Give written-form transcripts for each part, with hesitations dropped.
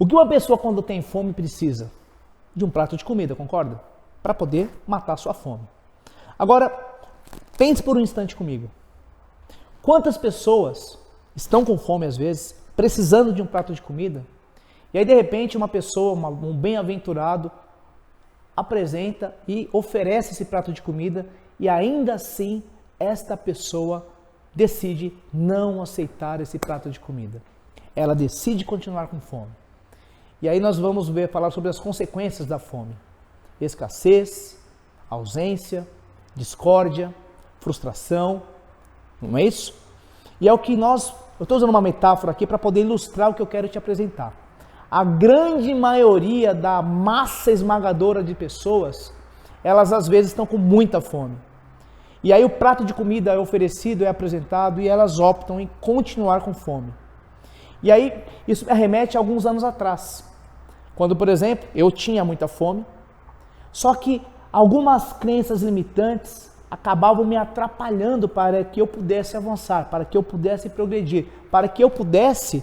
O que uma pessoa quando tem fome precisa? De um prato de comida, concorda? Para poder matar a sua fome. Agora, pense por um instante comigo. Quantas pessoas estão com fome às vezes, precisando de um prato de comida, e aí de repente uma pessoa, um bem-aventurado, apresenta e oferece esse prato de comida, e ainda assim esta pessoa decide não aceitar esse prato de comida. Ela decide continuar com fome. E aí nós vamos falar sobre as consequências da fome. Escassez, ausência, discórdia, frustração, não é isso? E é o que eu estou usando uma metáfora aqui para poder ilustrar o que eu quero te apresentar. A grande maioria da massa esmagadora de pessoas, elas às vezes estão com muita fome. E aí o prato de comida é oferecido, é apresentado e elas optam em continuar com fome. E aí isso me remete a alguns anos atrás, quando, por exemplo, eu tinha muita fome, só que algumas crenças limitantes acabavam me atrapalhando para que eu pudesse avançar, para que eu pudesse progredir, para que eu pudesse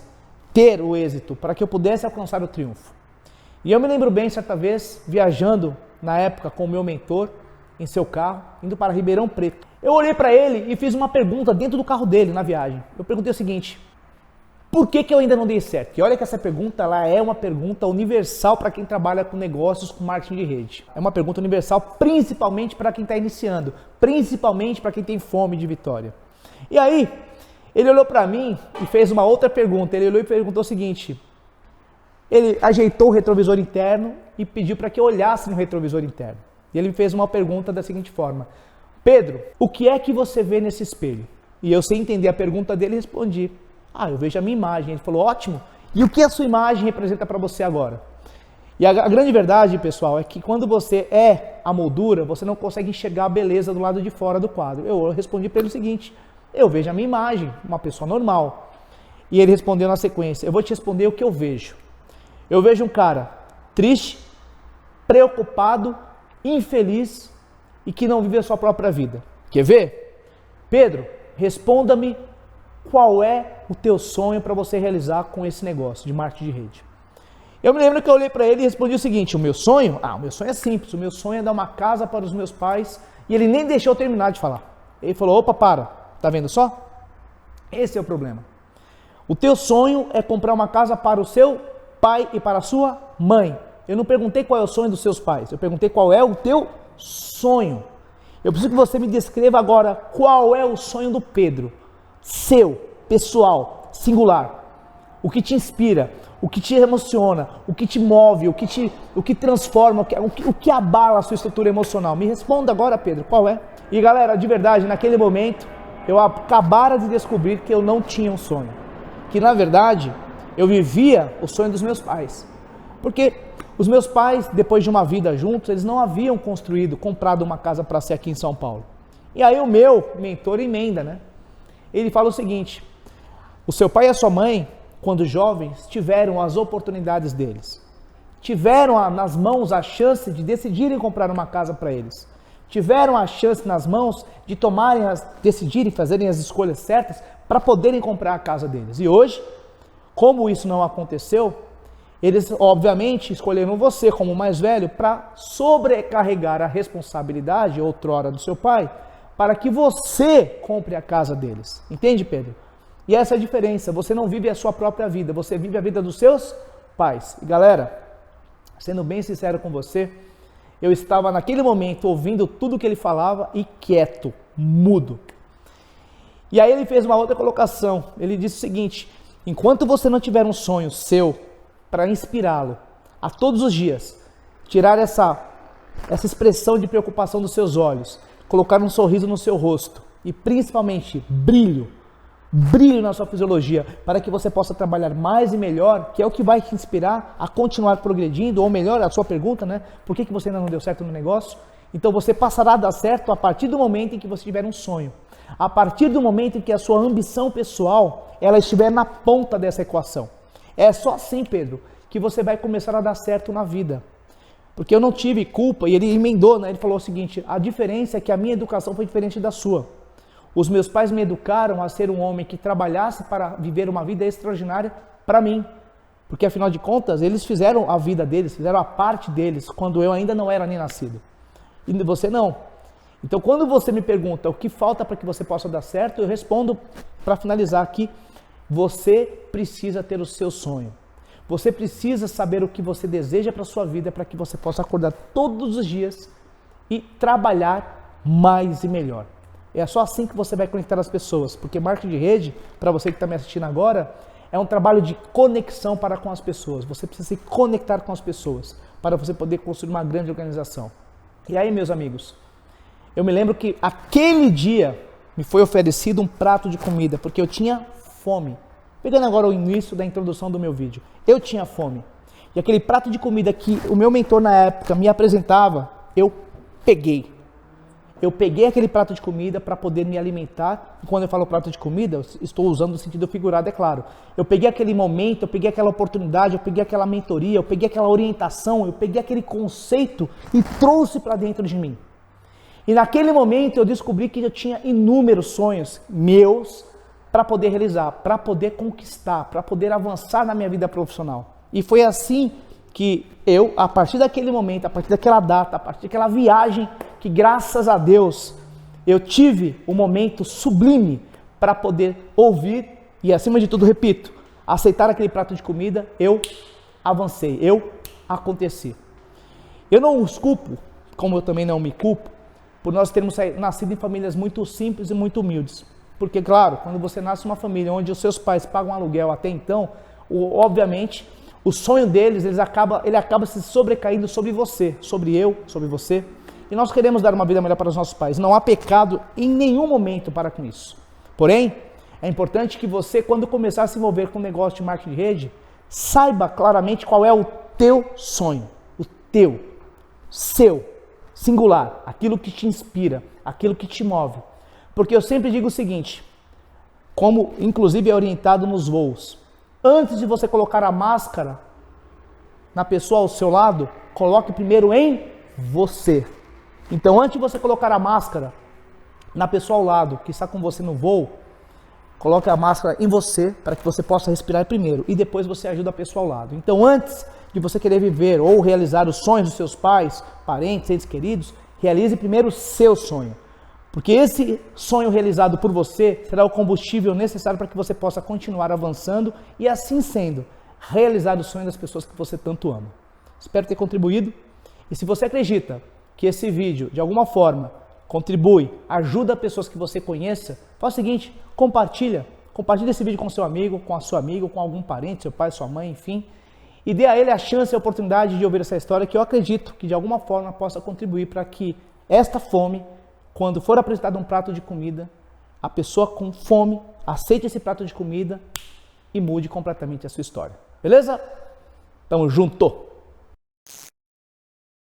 ter o êxito, para que eu pudesse alcançar o triunfo. E eu me lembro bem, certa vez, viajando na época com o meu mentor, em seu carro, indo para Ribeirão Preto. Eu olhei para ele e fiz uma pergunta dentro do carro dele na viagem. Eu perguntei o seguinte: por que eu ainda não dei certo? E olha que essa pergunta ela é uma pergunta universal para quem trabalha com negócios, com marketing de rede. É uma pergunta universal principalmente para quem está iniciando, principalmente para quem tem fome de vitória. E aí, ele olhou para mim e fez uma outra pergunta. Ele olhou e perguntou o seguinte: ele ajeitou o retrovisor interno e pediu para que eu olhasse no retrovisor interno. E ele me fez uma pergunta da seguinte forma: Pedro, o que é que você vê nesse espelho? E eu, sem entender a pergunta dele, respondi: eu vejo a minha imagem. Ele falou: ótimo, e o que a sua imagem representa para você agora? E a grande verdade, pessoal, é que quando você é a moldura, você não consegue enxergar a beleza do lado de fora do quadro. Eu respondi para ele o seguinte: eu vejo a minha imagem, uma pessoa normal. E ele respondeu na sequência: eu vou te responder o que eu vejo. Eu vejo um cara triste, preocupado, infeliz e que não vive a sua própria vida. Quer ver? Pedro, responda-me qual é o teu sonho para você realizar com esse negócio de marketing de rede. Eu me lembro que eu olhei para ele e respondi o seguinte: o meu sonho? O meu sonho é simples, o meu sonho é dar uma casa para os meus pais. E ele nem deixou eu terminar de falar. Ele falou: opa, tá vendo só? Esse é o problema. O teu sonho é comprar uma casa para o seu pai e para a sua mãe. Eu não perguntei qual é o sonho dos seus pais, eu perguntei qual é o teu sonho. Eu preciso que você me descreva agora qual é o sonho do Pedro, seu, pessoal, singular. O que te inspira, o que te emociona, o que te move, o que transforma, o que abala a sua estrutura emocional. Me responda agora, Pedro, qual é? E galera, de verdade, naquele momento, eu acabara de descobrir que eu não tinha um sonho. Que na verdade, eu vivia o sonho dos meus pais. Porque os meus pais, depois de uma vida juntos, eles não haviam comprado uma casa para ser aqui em São Paulo. E aí o meu mentor emenda, né? Ele fala o seguinte: o seu pai e a sua mãe, quando jovens, tiveram as oportunidades deles. Tiveram nas mãos a chance de decidirem comprar uma casa para eles. Tiveram a chance nas mãos de decidirem, fazerem as escolhas certas para poderem comprar a casa deles. E hoje, como isso não aconteceu, eles obviamente escolheram você como mais velho para sobrecarregar a responsabilidade outrora do seu pai, para que você compre a casa deles. Entende, Pedro? E essa é a diferença. Você não vive a sua própria vida, você vive a vida dos seus pais. E galera, sendo bem sincero com você, eu estava naquele momento ouvindo tudo que ele falava e quieto, mudo. E aí ele fez uma outra colocação. Ele disse o seguinte: enquanto você não tiver um sonho seu para inspirá-lo a todos os dias, tirar essa expressão de preocupação dos seus olhos, colocar um sorriso no seu rosto e principalmente brilho na sua fisiologia, para que você possa trabalhar mais e melhor, que é o que vai te inspirar a continuar progredindo, ou melhor, a sua pergunta, né? Por que você ainda não deu certo no negócio? Então você passará a dar certo a partir do momento em que você tiver um sonho. A partir do momento em que a sua ambição pessoal, ela estiver na ponta dessa equação. É só assim, Pedro, que você vai começar a dar certo na vida. Porque eu não tive culpa, e ele emendou, né? Ele falou o seguinte: a diferença é que a minha educação foi diferente da sua. Os meus pais me educaram a ser um homem que trabalhasse para viver uma vida extraordinária para mim. Porque afinal de contas, eles fizeram a vida deles, fizeram a parte deles quando eu ainda não era nem nascido. E você não. Então quando você me pergunta o que falta para que você possa dar certo, eu respondo para finalizar aqui, você precisa ter o seu sonho. Você precisa saber o que você deseja para a sua vida para que você possa acordar todos os dias e trabalhar mais e melhor. É só assim que você vai conectar as pessoas, porque marketing de rede, para você que está me assistindo agora, é um trabalho de conexão para com as pessoas. Você precisa se conectar com as pessoas para você poder construir uma grande organização. E aí, meus amigos, eu me lembro que aquele dia me foi oferecido um prato de comida, porque eu tinha fome. Pegando agora o início da introdução do meu vídeo, eu tinha fome. E aquele prato de comida que o meu mentor na época me apresentava, eu peguei. Eu peguei aquele prato de comida para poder me alimentar. E quando eu falo prato de comida, eu estou usando no sentido figurado, é claro. Eu peguei aquele momento, eu peguei aquela oportunidade, eu peguei aquela mentoria, eu peguei aquela orientação, eu peguei aquele conceito e trouxe para dentro de mim. E naquele momento eu descobri que eu tinha inúmeros sonhos meus para poder realizar, para poder conquistar, para poder avançar na minha vida profissional. E foi assim que eu, a partir daquele momento, a partir daquela data, a partir daquela viagem, que graças a Deus eu tive um momento sublime para poder ouvir e, acima de tudo, repito, aceitar aquele prato de comida, eu avancei, eu aconteci. Eu não os culpo, como eu também não me culpo, por nós termos nascido em famílias muito simples e muito humildes. Porque, claro, quando você nasce em uma família onde os seus pais pagam aluguel até então, obviamente, o sonho deles, ele acaba se sobrecaindo sobre você, sobre eu, sobre você. E nós queremos dar uma vida melhor para os nossos pais. Não há pecado em nenhum momento para com isso. Porém, é importante que você, quando começar a se envolver com o negócio de marketing de rede, saiba claramente qual é o teu sonho. O teu, seu, singular, aquilo que te inspira, aquilo que te move. Porque eu sempre digo o seguinte, como inclusive é orientado nos voos, antes de você colocar a máscara na pessoa ao seu lado, coloque primeiro em você. Então, antes de você colocar a máscara na pessoa ao lado, que está com você no voo, coloque a máscara em você, para que você possa respirar primeiro, e depois você ajuda a pessoa ao lado. Então, antes de você querer viver ou realizar os sonhos dos seus pais, parentes, entes queridos, realize primeiro o seu sonho. Porque esse sonho realizado por você será o combustível necessário para que você possa continuar avançando e, assim sendo, realizar o sonho das pessoas que você tanto ama. Espero ter contribuído. E se você acredita que esse vídeo, de alguma forma, contribui, ajuda pessoas que você conheça, faz o seguinte, compartilha esse vídeo com seu amigo, com a sua amiga, com algum parente, seu pai, sua mãe, enfim, e dê a ele a chance e a oportunidade de ouvir essa história que eu acredito que de alguma forma possa contribuir para que esta fome, quando for apresentado um prato de comida, a pessoa com fome aceite esse prato de comida e mude completamente a sua história. Beleza? Tamo junto!